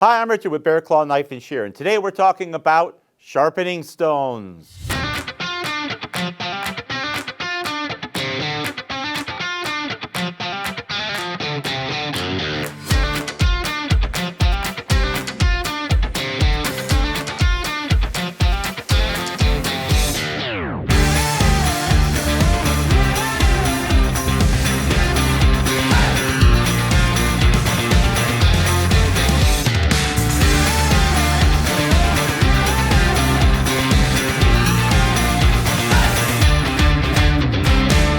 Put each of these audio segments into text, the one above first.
Hi, I'm Richard with Bear Claw Knife and Shear, and today we're talking about sharpening stones.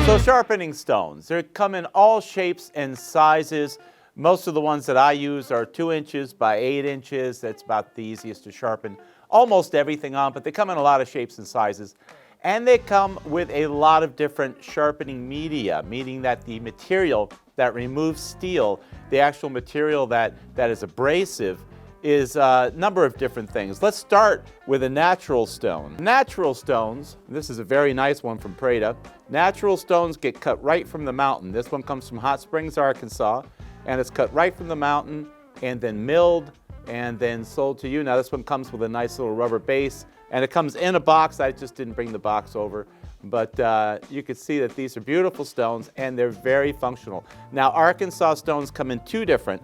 So sharpening stones, they come in all shapes and sizes. Most of the ones that I use are 2 inches by 8 inches. That's about the easiest to sharpen almost everything on, but they come in a lot of shapes and sizes. And they come with a lot of different sharpening media, meaning that the material that removes steel, the actual material that is abrasive, is a number of different things. Let's start with a natural stone. Natural stones, this is a very nice one from Prada. Natural stones get cut right from the mountain. This one comes from Hot Springs, Arkansas, and it's cut right from the mountain and then milled and then sold to you. Now this one comes with a nice little rubber base and it comes in a box. I just didn't bring the box over, but you can see that these are beautiful stones and they're very functional. Now Arkansas stones come in 2 different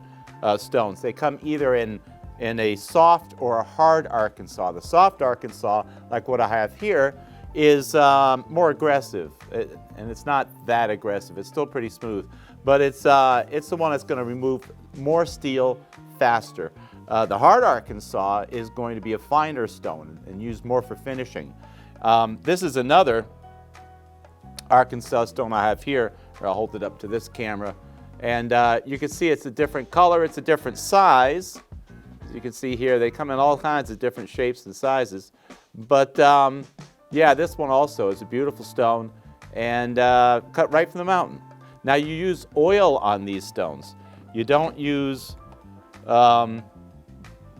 stones. They come either in a soft or a hard Arkansas. The soft Arkansas, like what I have here, is more aggressive, and it's not that aggressive. It's still pretty smooth, but it's the one that's going to remove more steel faster. The hard Arkansas is going to be a finer stone and used more for finishing. This is another Arkansas stone I have here. I'll hold it up to this camera, and you can see it's a different color, it's a different size. As you can see here, they come in all kinds of different shapes and sizes. But yeah, this one also is a beautiful stone and cut right from the mountain. Now you use oil on these stones. You don't use water,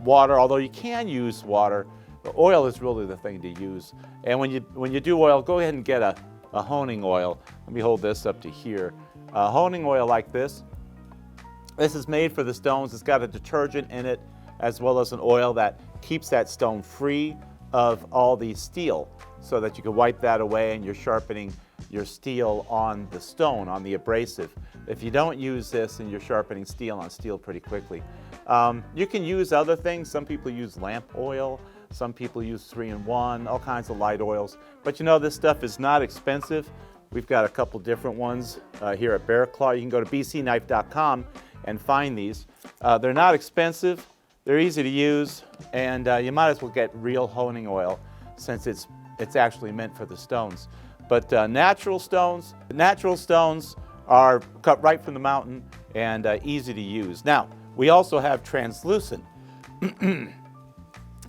although you can use water. But oil is really the thing to use. And when you do oil, go ahead and get a honing oil. Let me hold this up to here. A honing oil like this. This is made for the stones. It's got a detergent in it, as well as an oil that keeps that stone free of all the steel so that you can wipe that away and you're sharpening your steel on the stone, on the abrasive. If you don't use this, and you're sharpening steel on steel pretty quickly. You can use other things. Some people use lamp oil, some people use 3-in-1, all kinds of light oils. But you know, this stuff is not expensive. We've got a couple different ones here at Bear Claw. You can go to bcknife.com and find these. They're not expensive. They're easy to use, and you might as well get real honing oil since it's actually meant for the stones. But natural stones are cut right from the mountain and easy to use. Now, we also have translucent. And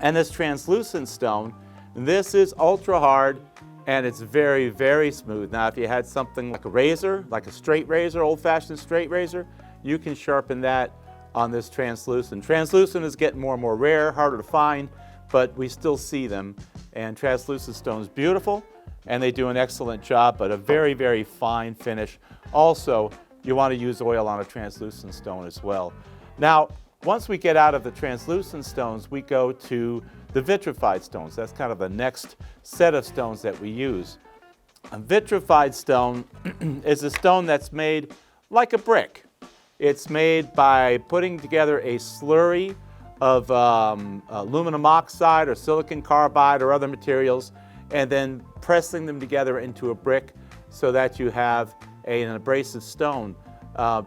this translucent stone, this is ultra hard and it's very, very smooth. Now, if you had something like a razor, like a straight razor, old-fashioned straight razor, you can sharpen that on this translucent. Translucent is getting more and more rare, harder to find, but we still see them. And translucent stone is beautiful, and they do an excellent job, but a very, very fine finish. Also, you want to use oil on a translucent stone as well. Now, once we get out of the translucent stones, we go to the vitrified stones. That's kind of the next set of stones that we use. A vitrified stone is a stone that's made like a brick. It's made by putting together a slurry of aluminum oxide or silicon carbide or other materials, and then pressing them together into a brick so that you have an abrasive stone.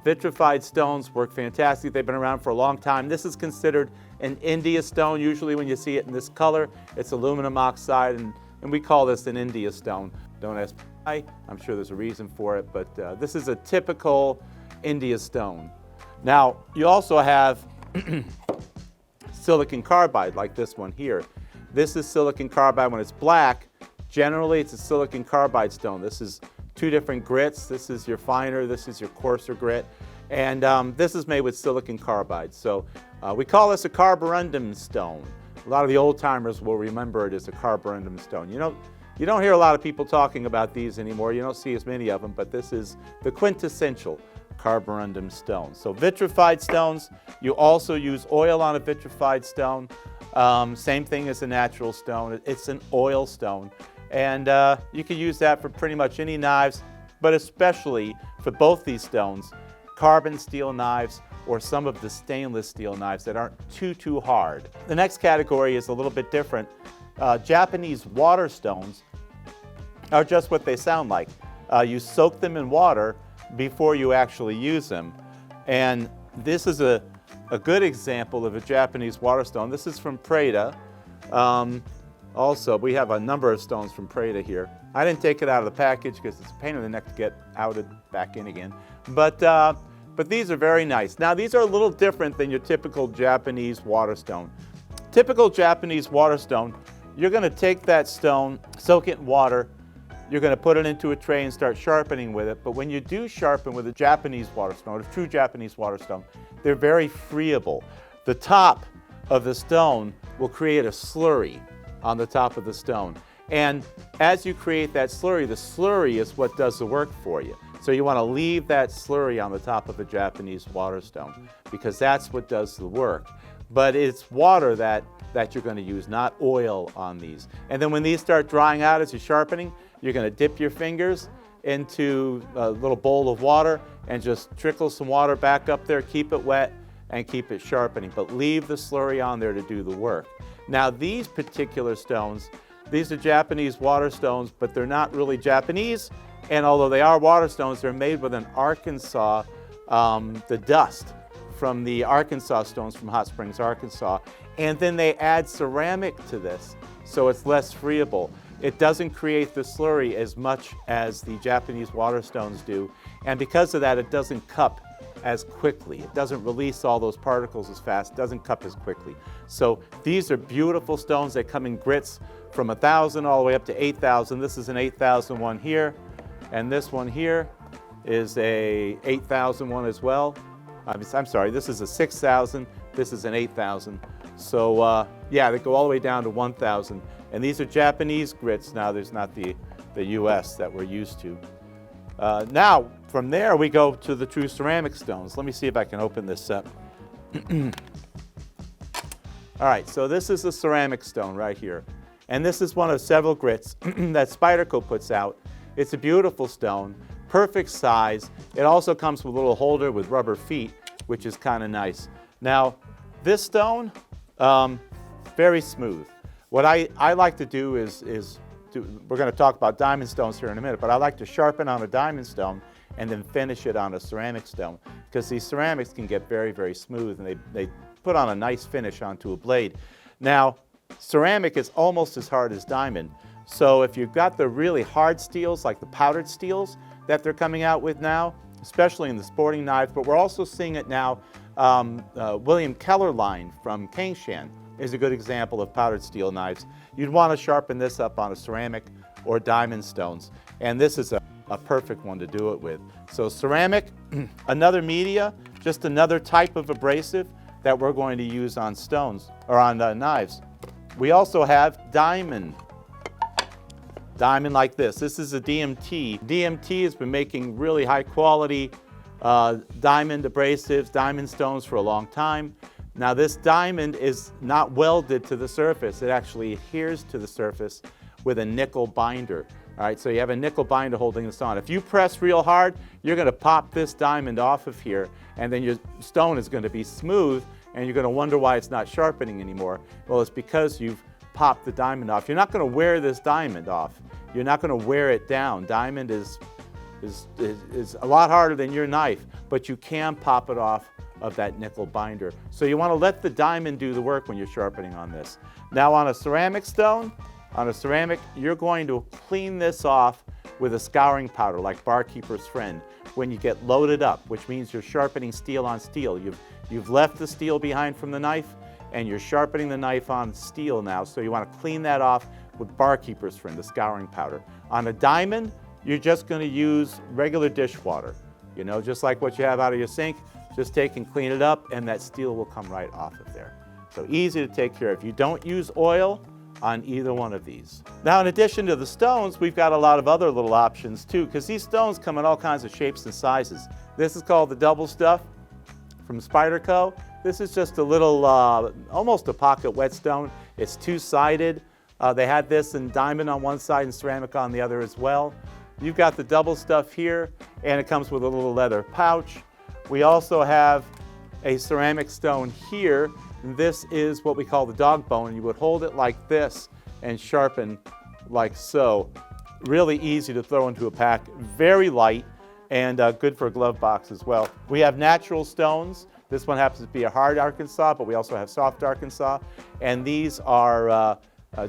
Vitrified stones work fantastic. They've been around for a long time. This is considered an India stone. Usually when you see it in this color, it's aluminum oxide, and we call this an India stone. Don't ask why. I'm sure there's a reason for it, but this is a typical India stone. Now, you also have silicon carbide, like this one here. This is silicon carbide when it's black. Generally, it's a silicon carbide stone. This is 2 different grits. This is your finer, this is your coarser grit. And this is made with silicon carbide. So we call this a carborundum stone. A lot of the old timers will remember it as a carborundum stone. You don't hear a lot of people talking about these anymore. You don't see as many of them, but this is the quintessential carborundum stones. So vitrified stones, you also use oil on a vitrified stone. Same thing as a natural stone. It's an oil stone. And you can use that for pretty much any knives, but especially for both these stones, carbon steel knives or some of the stainless steel knives that aren't too hard. The next category is a little bit different. Japanese water stones are just what they sound like. You soak them in water before you actually use them. And this is a good example of a Japanese water stone. This is from Prada. Also, we have a number of stones from Prada here. I didn't take it out of the package because it's a pain in the neck to get out and back in again. But these are very nice. Now, these are a little different than your typical Japanese water stone. Typical Japanese water stone, you're going to take that stone, soak it in water, you're going to put it into a tray and start sharpening with it. But when you do sharpen with a Japanese water stone, a true Japanese water stone, they're very friable. The top of the stone will create a slurry on the top of the stone. And as you create that slurry, the slurry is what does the work for you. So you want to leave that slurry on the top of a Japanese water stone because that's what does the work. But it's water that you're going to use, not oil on these. And then when these start drying out as you're sharpening, you're going to dip your fingers into a little bowl of water and just trickle some water back up there, keep it wet, and keep it sharpening. But leave the slurry on there to do the work. Now these particular stones, these are Japanese water stones, but they're not really Japanese. And although they are water stones, they're made with an Arkansas, the dust from the Arkansas stones from Hot Springs, Arkansas. And then they add ceramic to this, so it's less friable. It doesn't create the slurry as much as the Japanese water stones do. And because of that, it doesn't cup as quickly. It doesn't release all those particles as fast, doesn't cup as quickly. So these are beautiful stones. They come in grits from 1,000 all the way up to 8,000. This is an 8,000 one here. And this one here is a 8,000 one as well. I'm sorry, this is a 6,000. This is an 8,000. So yeah, they go all the way down to 1,000. And these are Japanese grits. Now there's not the US that we're used to. Now, from there we go to the true ceramic stones. Let me see if I can open this up. All right, so this is a ceramic stone right here. And this is one of several grits that Spyderco puts out. It's a beautiful stone, perfect size. It also comes with a little holder with rubber feet, which is kind of nice. Now, this stone, very smooth. What I like to do is we're going to talk about diamond stones here in a minute, but I like to sharpen on a diamond stone and then finish it on a ceramic stone because these ceramics can get very smooth and they put on a nice finish onto a blade. Now, ceramic is almost as hard as diamond. So if you've got the really hard steels, like the powdered steels that they're coming out with now, especially in the sporting knives, but we're also seeing it now, William Keller line from Kangshan is a good example of powdered steel knives. You'd want to sharpen this up on a ceramic or diamond stones. And this is a perfect one to do it with. So ceramic, another media, just another type of abrasive that we're going to use on stones or on knives. We also have diamond. Diamond like this. This is a DMT. DMT has been making really high quality diamond abrasives, diamond stones for a long time. Now this diamond is not welded to the surface. It actually adheres to the surface with a nickel binder. All right, so you have a nickel binder holding this on. If you press real hard, you're going to pop this diamond off of here, and then your stone is going to be smooth, and you're going to wonder why it's not sharpening anymore. Well, it's because you've popped the diamond off. You're not going to wear this diamond off. You're not going to wear it down. Diamond is a lot harder than your knife, but you can pop it off of that nickel binder. So you want to let the diamond do the work when you're sharpening on this. Now on a ceramic stone, you're going to clean this off with a scouring powder like Barkeeper's Friend when you get loaded up, which means you're sharpening steel on steel. You've left the steel behind from the knife and you're sharpening the knife on steel now, so you want to clean that off with Barkeeper's Friend, the scouring powder. On a diamond, you're just going to use regular dishwater. You know, just like what you have out of your sink, just take and clean it up and that steel will come right off of there. So easy to take care of. You don't use oil on either one of these. Now, in addition to the stones, we've got a lot of other little options too, because these stones come in all kinds of shapes and sizes. This is called the Double Stuff from Spyderco. This is just a little, almost a pocket whetstone. It's two-sided. They had this in diamond on one side and ceramic on the other as well. You've got the Double Stuff here, and it comes with a little leather pouch. We also have a ceramic stone here. This is what we call the dog bone. You would hold it like this and sharpen like so. Really easy to throw into a pack, very light, and good for a glove box as well. We have natural stones. This one happens to be a hard Arkansas, but we also have soft Arkansas. And these are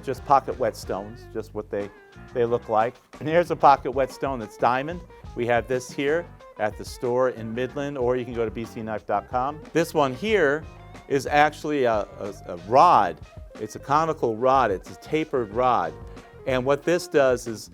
just pocket whetstones, just what they look like. And here's a pocket whetstone that's diamond. We have this here at the store in Midland, or you can go to bcknife.com. This one here is actually a rod. It's a conical rod. It's a tapered rod. And what this does is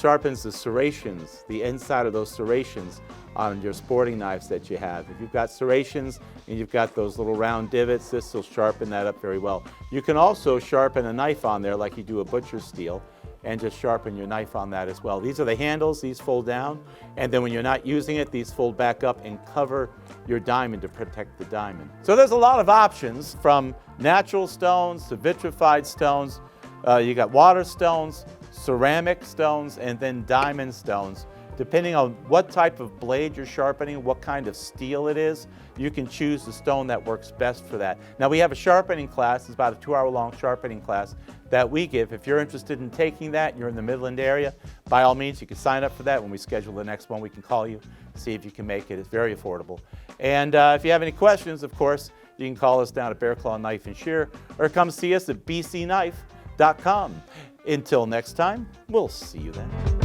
sharpens the serrations, the inside of those serrations on your sporting knives that you have. If you've got serrations and you've got those little round divots, this will sharpen that up very well. You can also sharpen a knife on there like you do a butcher's steel, and just sharpen your knife on that as well. These are the handles. These fold down, and then when you're not using it, these fold back up and cover your diamond to protect the diamond. So there's a lot of options, from natural stones to vitrified stones. You got water stones, ceramic stones, and then diamond stones. Depending on what type of blade you're sharpening, what kind of steel it is, you can choose the stone that works best for that. Now, we have a sharpening class. It's about a 2-hour-long sharpening class that we give. If you're interested in taking that, you're in the Midland area, by all means, you can sign up for that. When we schedule the next one, we can call you, see if you can make it. It's very affordable. And if you have any questions, of course, you can call us down at Bear Claw Knife and Shear, or come see us at bcknife.com. Until next time, we'll see you then.